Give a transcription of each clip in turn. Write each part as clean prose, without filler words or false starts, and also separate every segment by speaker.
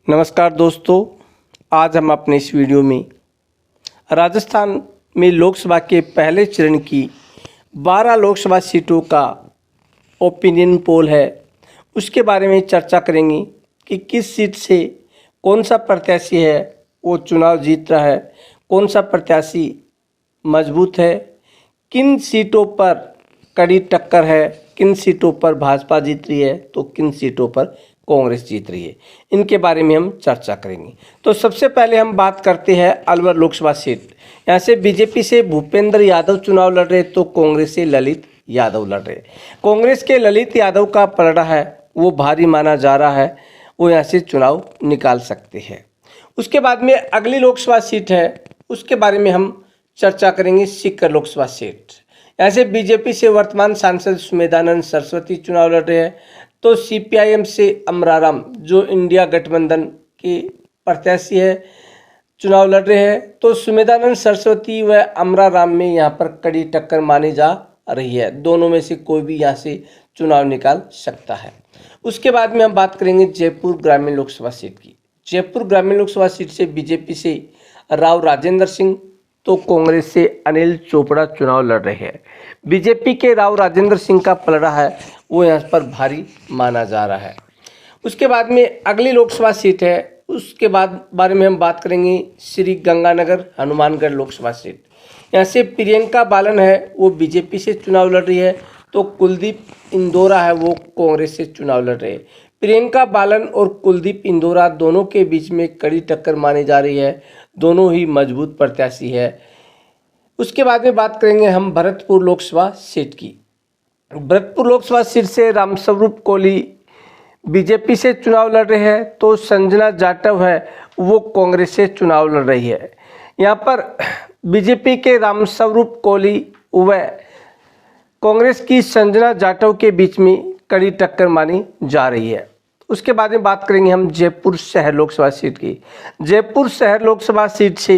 Speaker 1: नमस्कार दोस्तों, आज हम अपने इस वीडियो में राजस्थान में लोकसभा के पहले चरण की 12 लोकसभा सीटों का ओपिनियन पोल है, उसके बारे में चर्चा करेंगे कि किस सीट से कौन सा प्रत्याशी है वो चुनाव जीत रहा है, कौन सा प्रत्याशी मजबूत है, किन सीटों पर कड़ी टक्कर है, किन सीटों पर भाजपा जीत रही है तो किन सीटों पर कांग्रेस जीत रही है। इनके बारे में हम चर्चा करेंगे। तो सबसे पहले हम बात करते हैं अलवर लोकसभा सीट। यहाँ से बीजेपी से भूपेंद्र यादव चुनाव लड़ रहे तो कांग्रेस से ललित यादव लड़ रहे। कांग्रेस के ललित यादव का पलड़ा है वो भारी माना जा रहा है, वो यहाँ से चुनाव निकाल सकते हैं। उसके बाद में अगली लोकसभा सीट है, उसके बारे में हम चर्चा करेंगे। सीकर लोकसभा सीट, यहाँ से बीजेपी से वर्तमान सांसद सुमेधानंद सरस्वती चुनाव लड़ रहे हैं तो सीपीआईएम से अमराराम जो इंडिया गठबंधन के प्रत्याशी है चुनाव लड़ रहे हैं तो सुमेधानंद सरस्वती व अमराराम में यहाँ पर कड़ी टक्कर मानी जा रही है। दोनों में से कोई भी यहाँ से चुनाव निकाल सकता है। उसके बाद में हम बात करेंगे जयपुर ग्रामीण लोकसभा सीट की। जयपुर ग्रामीण लोकसभा सीट से बीजेपी से राव राजेंद्र सिंह तो कांग्रेस से अनिल चोपड़ा चुनाव लड़ रहे हैं। बीजेपी के राव राजेंद्र सिंह का पलड़ा है वो यहाँ पर भारी माना जा रहा है। उसके बाद में अगली लोकसभा सीट है, उसके बाद बारे में हम बात करेंगे श्री गंगानगर हनुमानगढ़ लोकसभा सीट। यहाँ से प्रियंका बालन है वो बीजेपी से चुनाव लड़ रही है तो कुलदीप इंदौरा है वो कांग्रेस से चुनाव लड़ रहे हैं। प्रियंका बालन और कुलदीप इंदौरा दोनों के बीच में कड़ी टक्कर मानी जा रही है, दोनों ही मजबूत प्रत्याशी है। उसके बाद में बात करेंगे हम भरतपुर लोकसभा सीट की। भरतपुर लोकसभा सीट से रामस्वरूप कोहली बीजेपी से चुनाव लड़ रहे हैं तो संजना जाटव है वो कांग्रेस से चुनाव लड़ रही है। यहाँ पर बीजेपी के रामस्वरूप कोहली व कांग्रेस की संजना जाटव के बीच में कड़ी टक्कर मानी जा रही है। उसके बाद में बात करेंगे हम जयपुर शहर लोकसभा सीट की। जयपुर शहर लोकसभा सीट से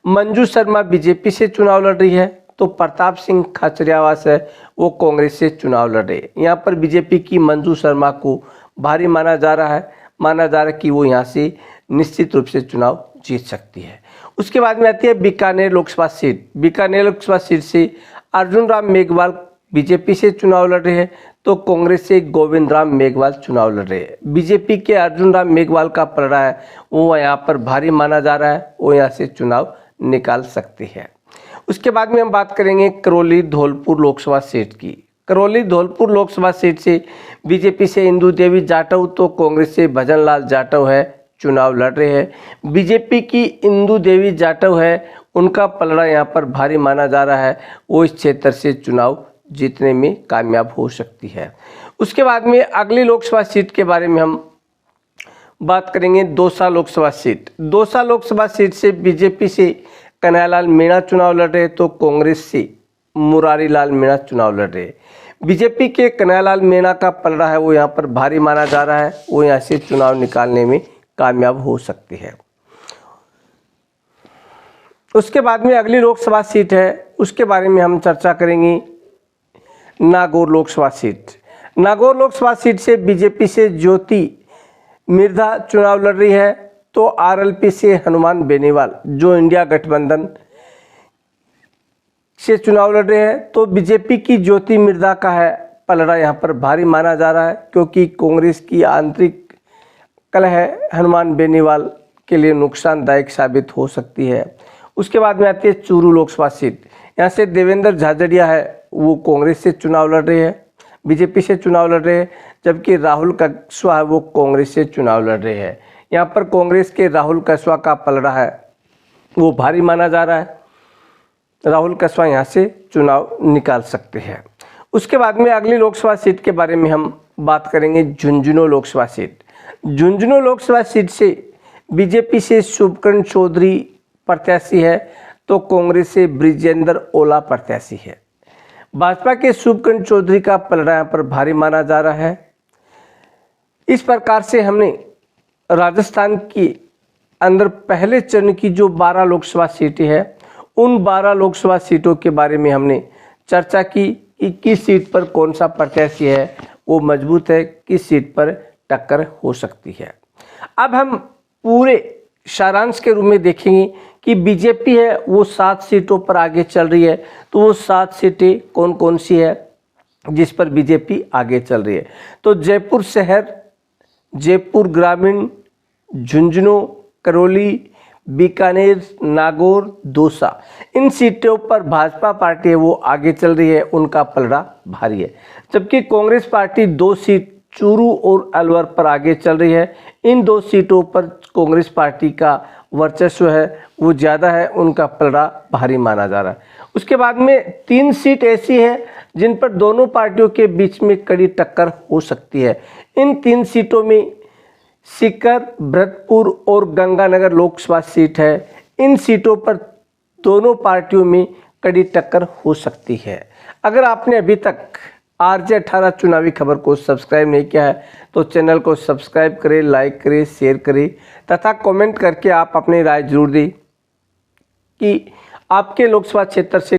Speaker 1: मंजू शर्मा बीजेपी से चुनाव लड़ रही है तो प्रताप सिंह खाचरियावास है वो कांग्रेस से चुनाव लड़ रहे हैं। यहाँ पर बीजेपी की मंजू शर्मा को भारी माना जा रहा है कि वो यहाँ से निश्चित रूप से चुनाव जीत सकती है। उसके बाद में आती है बीकानेर लोकसभा सीट। बीकानेर लोकसभा सीट से अर्जुन राम मेघवाल बीजेपी से चुनाव लड़ रहे हैं तो कांग्रेस से गोविंद राम मेघवाल चुनाव लड़ रहे हैं। बीजेपी के अर्जुन राम मेघवाल का पलड़ा है वो यहाँ पर भारी माना जा रहा है, वो यहाँ से चुनाव निकाल सकते हैं। उसके बाद में हम बात करेंगे करौली धौलपुर लोकसभा सीट की। करौली धौलपुर लोकसभा सीट से बीजेपी से इंदु देवी जाटव तो कांग्रेस से भजन लाल जाटव है चुनाव लड़ रहे हैं। बीजेपी की इंदु देवी जाटव है, उनका पलड़ा यहाँ पर भारी माना जा रहा है, वो इस क्षेत्र से चुनाव जीतने में कामयाब हो सकती है। उसके बाद में अगली लोकसभा सीट के बारे में हम बात करेंगे दौसा लोकसभा सीट। दौसा लोकसभा सीट से बीजेपी से कन्हैयालाल मीणा चुनाव लड़ रहे तो कांग्रेस से मुरारी लाल मीणा चुनाव लड़ रहे। बीजेपी के कन्हैयालाल मीणा का पलड़ा है वो यहाँ पर भारी माना जा रहा है, वो यहाँ से चुनाव निकालने में कामयाब हो सकती है। उसके बाद में अगली लोकसभा सीट है, उसके बारे में हम चर्चा करेंगे नागौर लोकसभा सीट। नागौर लोकसभा सीट से बीजेपी से ज्योति मिर्धा चुनाव लड़ रही है तो आरएलपी से हनुमान बेनीवाल जो इंडिया गठबंधन से चुनाव लड़ रहे हैं तो बीजेपी की ज्योति मिर्धा का है पलड़ा यहाँ पर भारी माना जा रहा है क्योंकि कांग्रेस की आंतरिक कलह हनुमान बेनीवाल के लिए नुकसानदायक साबित हो सकती है। उसके बाद में आती है चूरू लोकसभा सीट। यहाँ से देवेंद्र झाझड़िया है वो कांग्रेस से चुनाव लड़ रहे हैं, बीजेपी से चुनाव लड़ रहे हैं, जबकि राहुल कस्वा है वो कांग्रेस से चुनाव लड़ रहे हैं। यहाँ पर कांग्रेस के राहुल कस्वा का पलड़ा है वो भारी माना जा रहा है, राहुल कस्वा यहाँ से चुनाव निकाल सकते हैं। उसके बाद में अगली लोकसभा सीट के बारे में हम बात करेंगे झुंझुनू लोकसभा सीट। झुंझुनू लोकसभा सीट से बीजेपी से शुभकर्ण चौधरी प्रत्याशी है तो कांग्रेस से ब्रिजेंद्र ओला प्रत्याशी है। भाजपा के शुभकर्ण चौधरी का पलड़ा यहाँ पर भारी माना जा रहा है। इस प्रकार से हमने राजस्थान के अंदर पहले चरण की जो 12 लोकसभा सीटें हैं उन 12 लोकसभा सीटों के बारे में हमने चर्चा की कि किस सीट पर कौन सा प्रत्याशी है वो मजबूत है, किस सीट पर टक्कर हो सकती है। अब हम पूरे सारांश के रूप में देखेंगे कि बीजेपी है वो 7 सीटों पर आगे चल रही है। तो वो 7 सीटें कौन कौन सी है जिस पर बीजेपी आगे चल रही है? तो जयपुर शहर, जयपुर ग्रामीण, झुंझुनू, करौली, बीकानेर, नागौर, दौसा, इन सीटों पर भाजपा पार्टी है वो आगे चल रही है, उनका पलड़ा भारी है। जबकि कांग्रेस पार्टी 2 सीट चूरू और अलवर पर आगे चल रही है। इन 2 सीटों पर कांग्रेस पार्टी का वर्चस्व है वो ज़्यादा है, उनका पलड़ा भारी माना जा रहा है। उसके बाद में 3 सीट ऐसी है जिन पर दोनों पार्टियों के बीच में कड़ी टक्कर हो सकती है। इन 3 सीटों में सीकर, भरतपुर और गंगानगर लोकसभा सीट है। इन सीटों पर दोनों पार्टियों में कड़ी टक्कर हो सकती है। अगर आपने अभी तक RJ18 चुनावी खबर को सब्सक्राइब नहीं किया है तो चैनल को सब्सक्राइब करें, लाइक करें, शेयर करें तथा कमेंट करके आप अपनी राय जरूर दें कि आपके लोकसभा क्षेत्र से